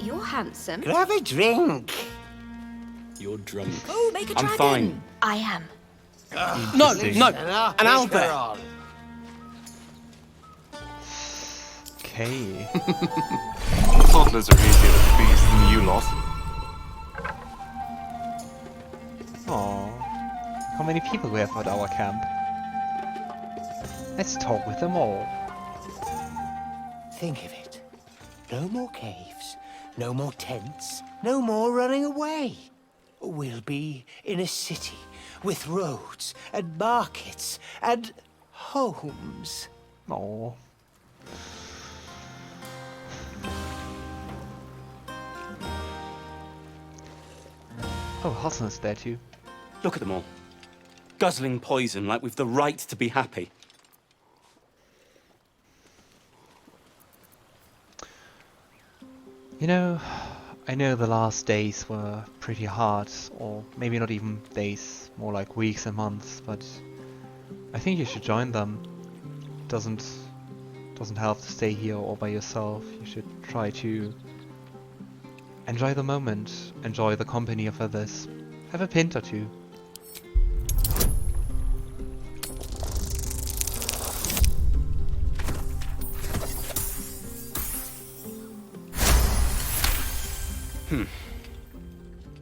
you're handsome. Can I have a drink? You're drunk. Oh, make a I'm dragon. fine. I am. No, Listen no, up, an Whisper owlbear. on. Okay. Toddlers are easier to please than you lot. Aww. How many people we have at our camp? Let's talk with them all. Think of it. No more caves, no more tents, no more running away. We'll be in a city with roads and markets and homes. Aww. Oh, Hassan's there too. Look at them all. Guzzling poison like we've the right to be happy. You know, I know the last days were pretty hard, or maybe not even days, more like weeks and months, but I think you should join them. Doesn't help to stay here all by yourself. You should try to enjoy the moment, enjoy the company of others. Have a pint or two.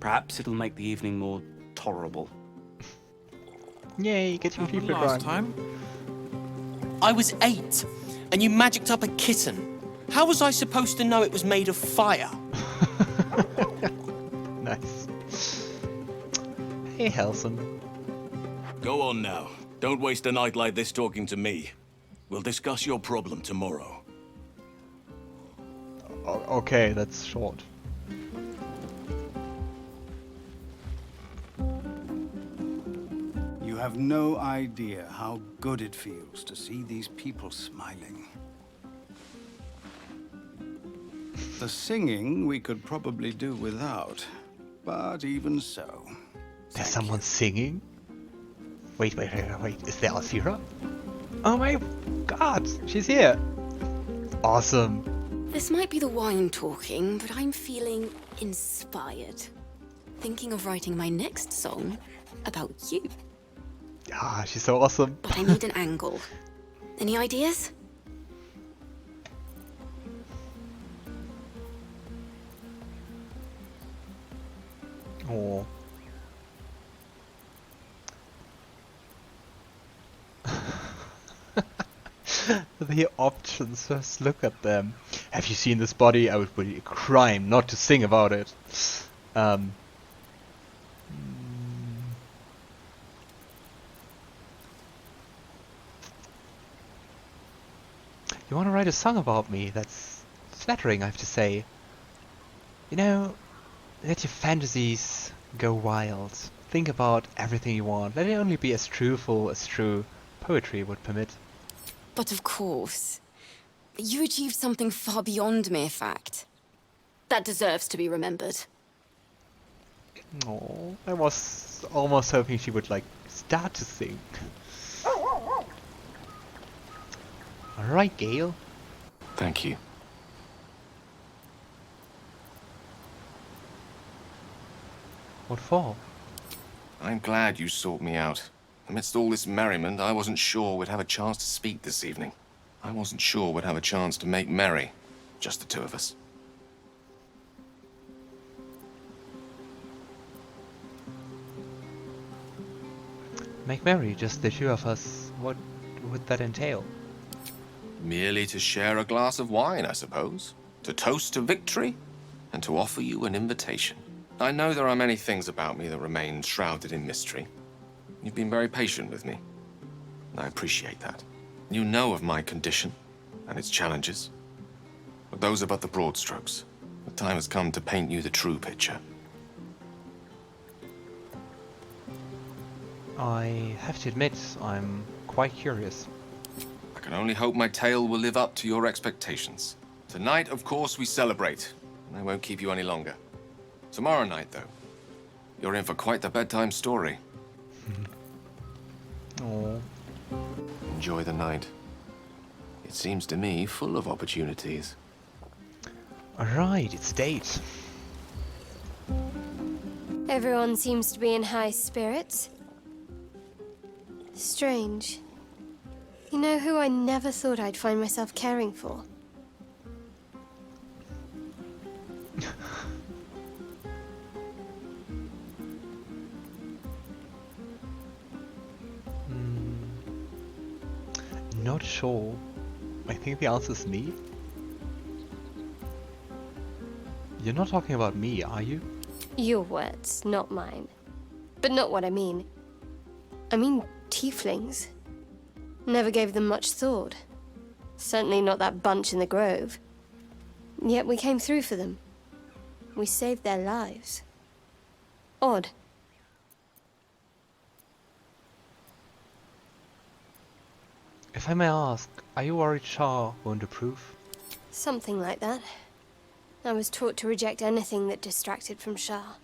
Perhaps it'll make the evening more tolerable. Yay, get your people Last drunk. time, I was 8, and you magicked up a kitten. How was I supposed to know it was made of fire? Nice. Hey, Helson. Go on now. Don't waste a night like this talking to me. We'll discuss your problem tomorrow. Okay, that's short. You have no idea how good it feels to see these people smiling. The singing we could probably do without, but even so. There's someone singing? Wait, is there Alfira? Oh my god, she's here! Awesome. This might be the wine talking, but I'm feeling inspired. Thinking of writing my next song about you. Ah, she's so awesome. But I need an angle. Any ideas? Oh. The options, just look at them. Have you seen this body? I would be a crime not to sing about it. You want to write a song about me? That's flattering, I have to say. You know, let your fantasies go wild. Think about everything you want. Let it only be as truthful as true poetry would permit. But of course, you achieved something far beyond mere fact. That deserves to be remembered. Oh, I was almost hoping she would, like, start to sing. Alright, Gale. Thank you. What for? I'm glad you sought me out. Amidst all this merriment, I wasn't sure we'd have a chance to speak this evening. I wasn't sure we'd have a chance to make merry. Just the two of us. Make merry, just the two of us. What would that entail? Merely to share a glass of wine, I suppose. To toast to victory, and to offer you an invitation. I know there are many things about me that remain shrouded in mystery. You've been very patient with me. I appreciate that. You know of my condition and its challenges. But those are but the broad strokes. The time has come to paint you the true picture. I have to admit, I'm quite curious. I can only hope my tale will live up to your expectations. Tonight, of course, we celebrate. I won't keep you any longer. Tomorrow night, though, you're in for quite the bedtime story. Oh, Enjoy the night. It seems to me full of opportunities. Alright, it's date. Everyone seems to be in high spirits. Strange. You know who I never thought I'd find myself caring for? Not sure. I think the answer is me. You're not talking about me, are you? Your words, not mine. But not what I mean. I mean tieflings. Never gave them much thought. Certainly not that bunch in the grove. Yet we came through for them. We saved their lives. Odd. If I may ask, are you worried Shah won't approve? Something like that. I was taught to reject anything that distracted from Shah.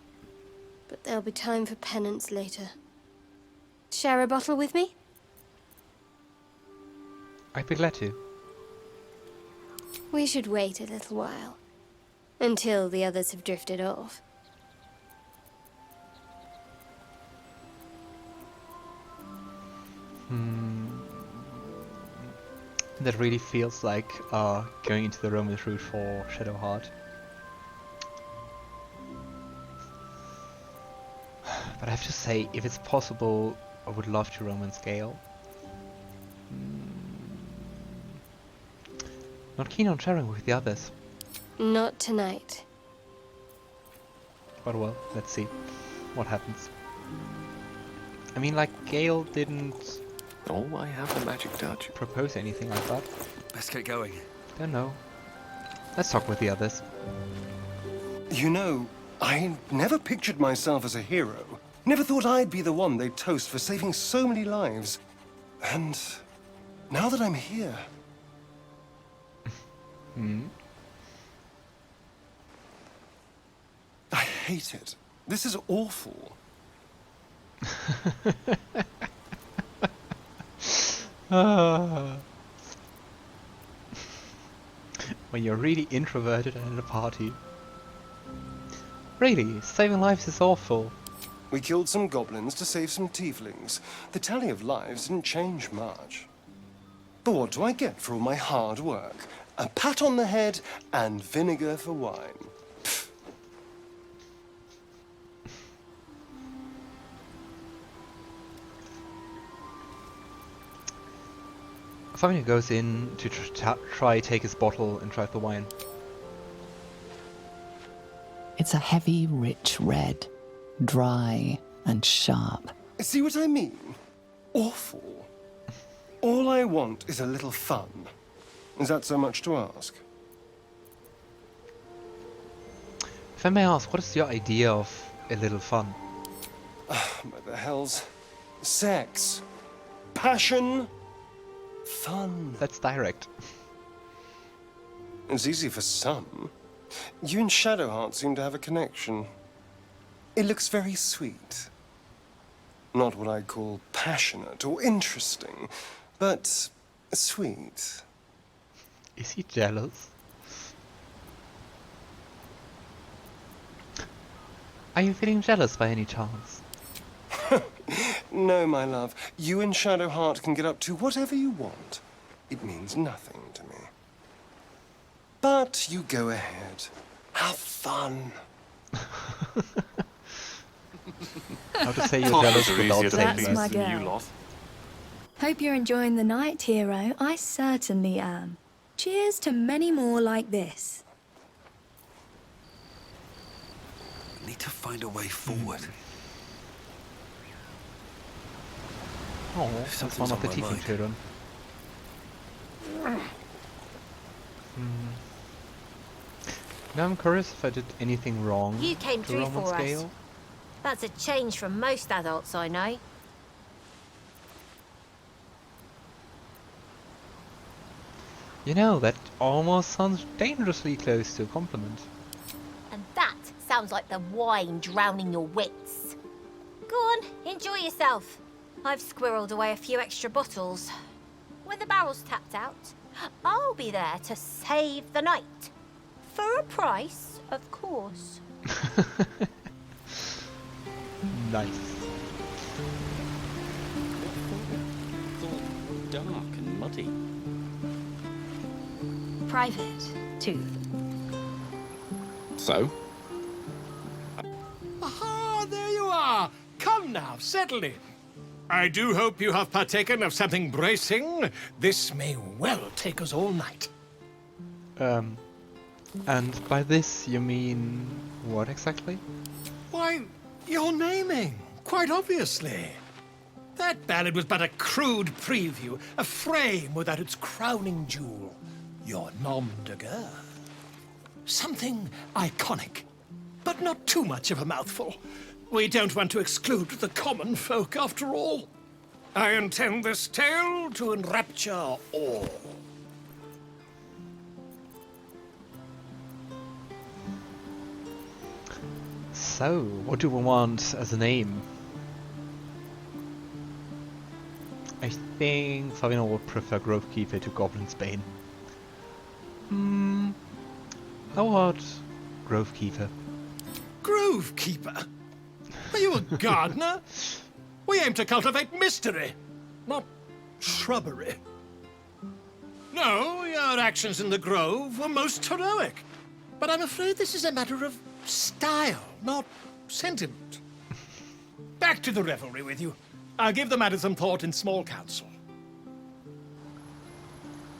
But there'll be time for penance later. Share a bottle with me? I'd be glad to. We should wait a little while. Until the others have drifted off. That really feels like going into the Romance route for Shadowheart. But I have to say, if it's possible, I would love to Romance Gale. Not keen on sharing with the others. Not tonight. But well, let's see what happens. I mean, like, Gale didn't Oh, I have a magic touch. propose anything like that. Let's get going. Don't know. Let's talk with the others. You know, I never pictured myself as a hero. Never thought I'd be the one they'd toast for saving so many lives. And now that I'm here... I hate it. This is awful. When you're really introverted and at a party. Really, saving lives is awful. We killed some goblins to save some tieflings. The tally of lives didn't change much. But what do I get for all my hard work? A pat on the head and vinegar for wine. Pfft. Favinor goes in to try take his bottle and try the wine. It's a heavy, rich red, dry and sharp. See what I mean? Awful. All I want is a little fun. Is that so much to ask? If I may ask, what is your idea of a little fun? By the hells. Sex. Passion. Fun. That's direct. It's easy for some. You and Shadowheart seem to have a connection. It looks very sweet. Not what I'd call passionate or interesting, but sweet. Is he jealous? Are you feeling jealous by any chance? No, my love. You and Shadowheart can get up to whatever you want. It means nothing to me. But you go ahead. Have fun. How to say you're jealous without saying That's that. my girl. Hope you're enjoying the night, hero. I certainly am. Cheers to many more like this. Need to find a way forward. Oh, that's one of the Tiefling children. Now I'm curious if I did anything wrong You came to through Romance for us. Gale. That's a change from most adults I know. You know, that almost sounds dangerously close to a compliment. And that sounds like the wine drowning your wits. Go on, enjoy yourself. I've squirreled away a few extra bottles. When the barrel's tapped out, I'll be there to save the night. For a price, of course. Nice. It's all dark and muddy. Private, too. So? Aha, there you are. Come now, settle in. I do hope you have partaken of something bracing. This may well take us all night. And by this you mean what exactly? Why, your naming, quite obviously. That ballad was but a crude preview, a frame without its crowning jewel. Your nom de guerre. Something iconic, but not too much of a mouthful. We don't want to exclude the common folk, after all. I intend this tale to enrapture all. So, what do we want as a name? I think Favinor would prefer Grovekeeper to Goblin's Bane. How about Grovekeeper? Grovekeeper? Are you a gardener? We aim to cultivate mystery, not shrubbery. No, your actions in the grove were most heroic. But I'm afraid this is a matter of style, not sentiment. Back to the revelry with you. I'll give the matter some thought in small council.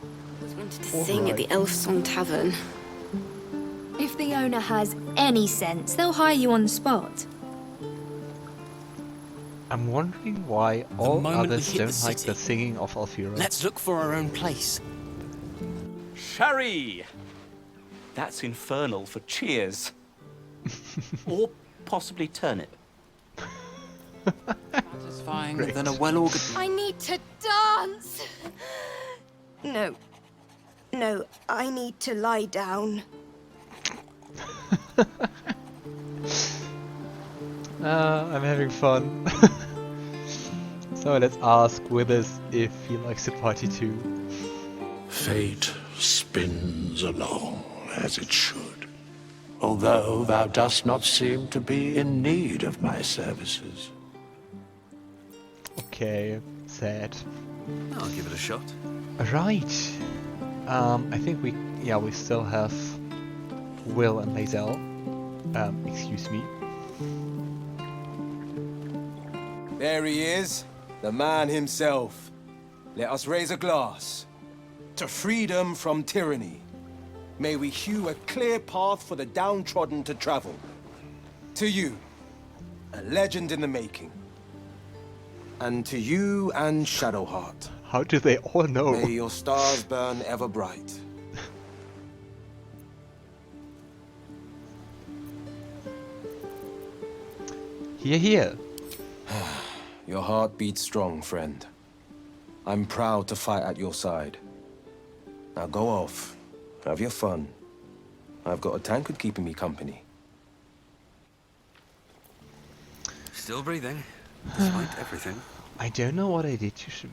I was wanted to sing at the Elf Song Tavern. If the owner has any sense, they'll hire you on the spot. I'm wondering why all moment we others hit the don't like city, the singing of Alfira. Let's look for our own place. Sherry! That's infernal for cheers. Or possibly turnip. Satisfying Great. than a well-organized... I need to dance! No, I need to lie down. I'm having fun. So let's ask Withers if he likes to party too. Fate spins along as it should, although thou dost not seem to be in need of my services. Okay, sad. I'll give it a shot. Right. I think we still have Wyll and Lae'zel. Excuse me. There he is, the man himself. Let us raise a glass to freedom from tyranny. May we hew a clear path for the downtrodden to travel. To you, a legend in the making. And to you and Shadowheart. How do they all know? May your stars burn ever bright. Hear, hear. Your heart beats strong, friend. I'm proud to fight at your side. Now go off, have your fun. I've got a tankard keeping me company. Still breathing, despite everything. I don't know what I did to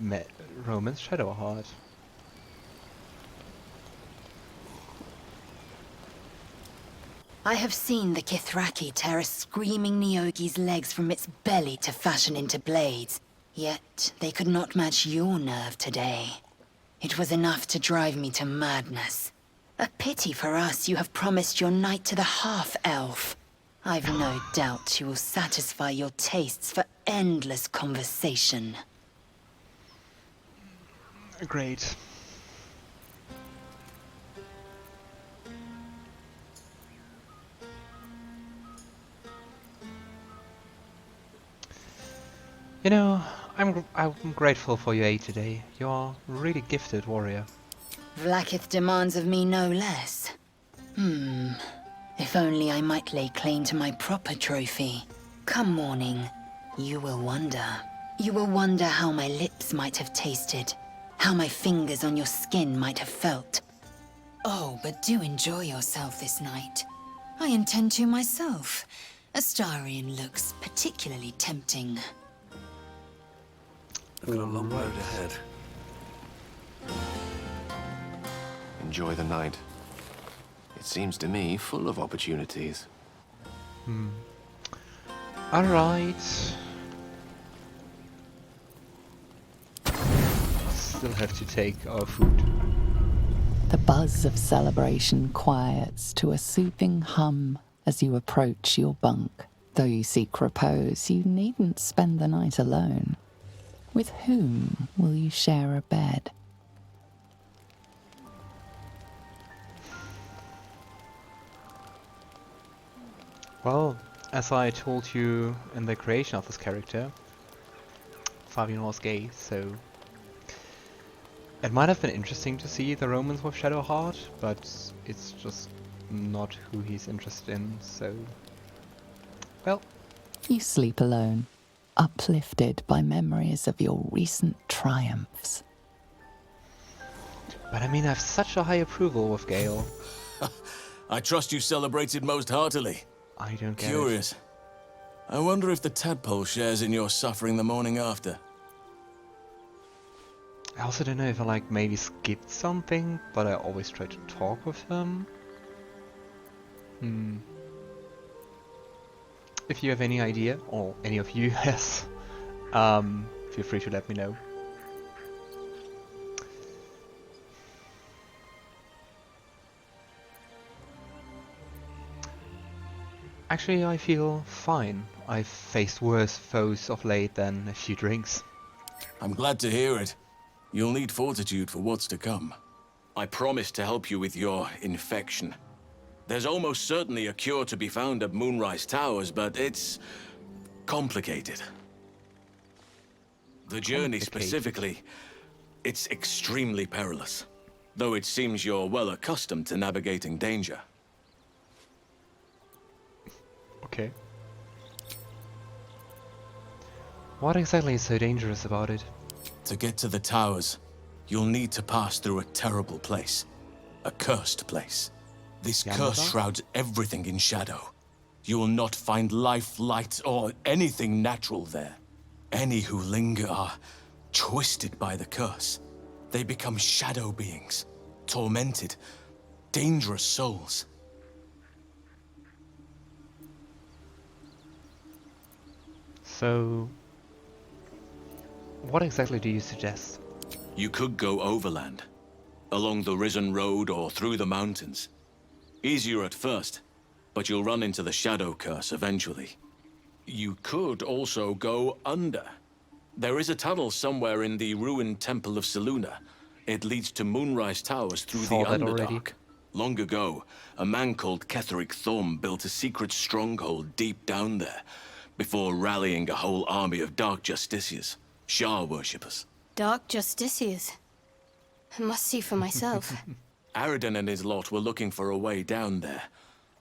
Roman's Shadowheart. I have seen the Githyanki tear a screaming Neogi's legs from its belly to fashion into blades. Yet they could not match your nerve today. It was enough to drive me to madness. A pity for us you have promised your knight to the half-elf. I've no doubt you will satisfy your tastes for endless conversation. Great. You know, I'm grateful for your aid today. You're a really gifted warrior. Vlaakith demands of me no less. If only I might lay claim to my proper trophy. Come morning, you will wonder. You will wonder how my lips might have tasted, how my fingers on your skin might have felt. Oh, but do enjoy yourself this night. I intend to myself. Astarion looks particularly tempting. I've got a long road ahead. Enjoy the night. It seems to me full of opportunities. Alright. Still have to take our food. The buzz of celebration quiets to a soothing hum as you approach your bunk. Though you seek repose, you needn't spend the night alone. With whom will you share a bed? Well, as I told you in the creation of this character, Favinor's gay, so it might have been interesting to see the romance with Shadowheart, but it's just not who he's interested in, so well. You sleep alone, uplifted by memories of your recent triumphs. But I mean, I have such a high approval with Gale. I trust you celebrated most heartily. I don't get Curious. I wonder if the tadpole shares in your suffering the morning after. I also don't know if I like maybe skipped something, but I always try to talk with him. If you have any idea, or any of you has, feel free to let me know. Actually, I feel fine. I've faced worse foes of late than a few drinks. I'm glad to hear it. You'll need fortitude for what's to come. I promise to help you with your infection. There's almost certainly a cure to be found at Moonrise Towers, but it's complicated. The journey specifically, it's extremely perilous, though it seems you're well accustomed to navigating danger. Okay. What exactly is so dangerous about it? To get to the towers, you'll need to pass through a terrible place. A cursed place. This curse shrouds everything in shadow. You will not find life, light, or anything natural there. Any who linger are twisted by the curse. They become shadow beings, tormented, dangerous souls. So, what exactly do you suggest? You could go overland, along the Risen Road or through the mountains. Easier at first, but you'll run into the shadow curse eventually. You could also go under. There is a tunnel somewhere in the ruined Temple of Selûne. It leads to Moonrise Towers through the Underdark. Long ago, a man called Ketheric Thorm built a secret stronghold deep down there, before rallying a whole army of Dark Justiciars, Shah worshippers. Dark Justiciars? I must see for myself. Aradin and his lot were looking for a way down there.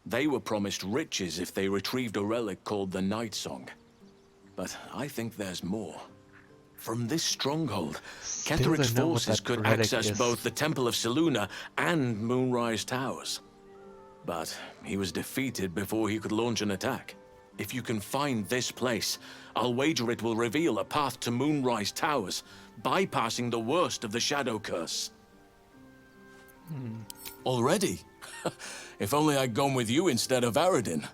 They were promised riches if they retrieved a relic called the Night Song. But I think there's more. From this stronghold, Ketheric's forces could access both the Temple of Selûne and Moonrise Towers. But he was defeated before he could launch an attack. If you can find this place, I'll wager it will reveal a path to Moonrise Towers, bypassing the worst of the Shadow Curse. Already? If only I'd gone with you instead of Aradin.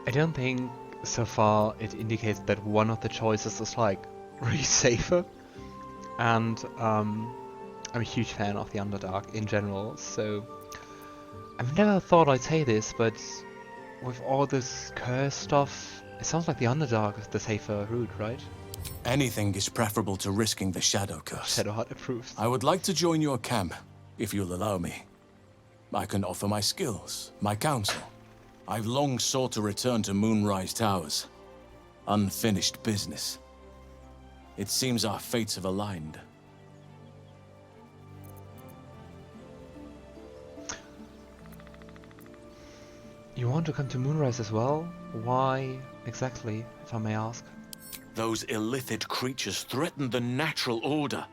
I don't think so far it indicates that one of the choices is like really safer, and I'm a huge fan of the Underdark in general, so I've never thought I'd say this, but with all this curse stuff, it sounds like the Underdark is the safer route, right? Anything is preferable to risking the Shadow Curse. Shadowheart approves. I would like to join your camp, if you'll allow me. I can offer my skills, my counsel. I've long sought to return to Moonrise Towers. Unfinished business. It seems our fates have aligned. You want to come to Moonrise as well? Why exactly, if I may ask? Those illithid creatures threaten the natural order.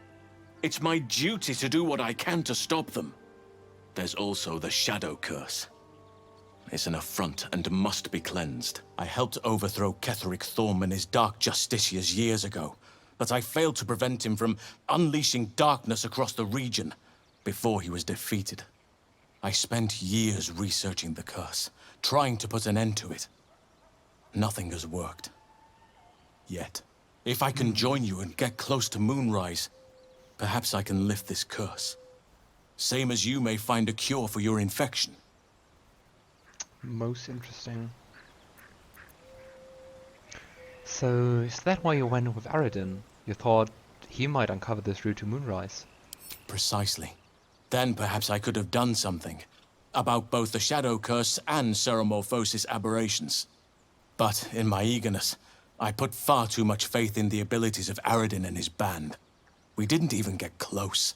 It's my duty to do what I can to stop them. There's also the Shadow Curse. is an affront and must be cleansed. I helped overthrow Ketheric Thorm and his Dark Justiciars years ago, but I failed to prevent him from unleashing darkness across the region before he was defeated. I spent years researching the curse, trying to put an end to it. Nothing has worked. Yet. If I can join you and get close to Moonrise, perhaps I can lift this curse. Same as you may find a cure for your infection. Most interesting. So, is that why you went with Aradin? You thought he might uncover this route to Moonrise? Precisely. Then perhaps I could have done something about both the Shadow Curse and Ceremorphosis aberrations. But in my eagerness, I put far too much faith in the abilities of Aradin and his band. We didn't even get close.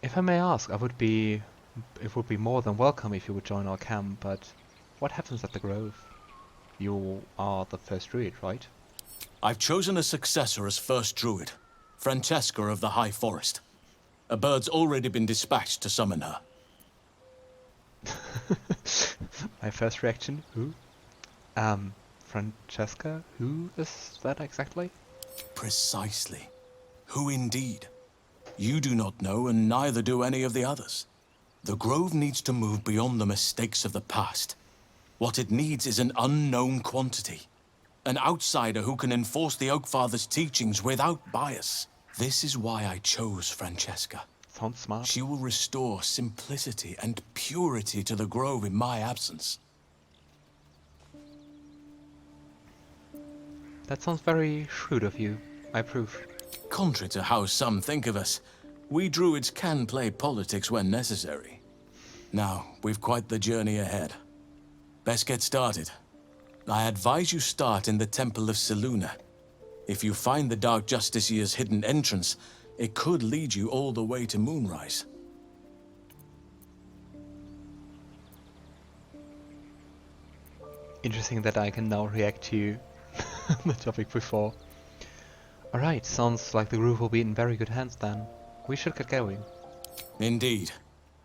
If I may ask, it would be more than welcome if you would join our camp, but what happens at the Grove? You are the first druid, right? I've chosen a successor as first druid, Francesca of the High Forest. A bird's already been dispatched to summon her. My first reaction, who? Francesca? Who is that exactly? Precisely. Who indeed? You do not know, and neither do any of the others. The Grove needs to move beyond the mistakes of the past. What it needs is an unknown quantity. An outsider who can enforce the Oakfather's teachings without bias. This is why I chose Francesca. Sounds smart. She will restore simplicity and purity to the Grove in my absence. That sounds very shrewd of you. I approve. Contrary to how some think of us, we druids can play politics when necessary. Now, we've quite the journey ahead. Best get started. I advise you start in the Temple of Selûne. If you find the Dark Justiciar's hidden entrance, it could lead you all the way to Moonrise. Interesting that I can now react to the topic before. Alright, sounds like the Grove will be in very good hands then. We should get going. Indeed.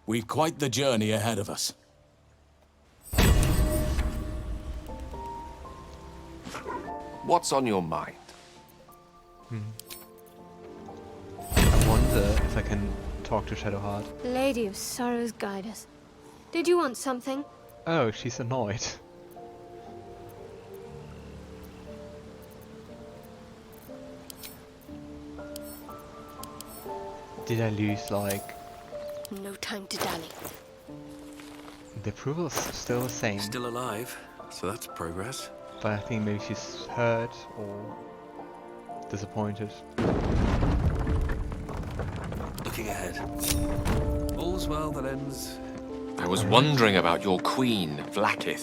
We've quite the journey ahead of us. What's on your mind? I wonder if I can talk to Shadowheart. Lady of Sorrows, guide us. Did you want something? Oh, she's annoyed. Did I lose, like... No time to dally. The approval's still the same. Still alive, so that's progress. But I think maybe she's hurt or disappointed. Looking ahead. All's well that ends. I was wondering about your queen, Vlaakith.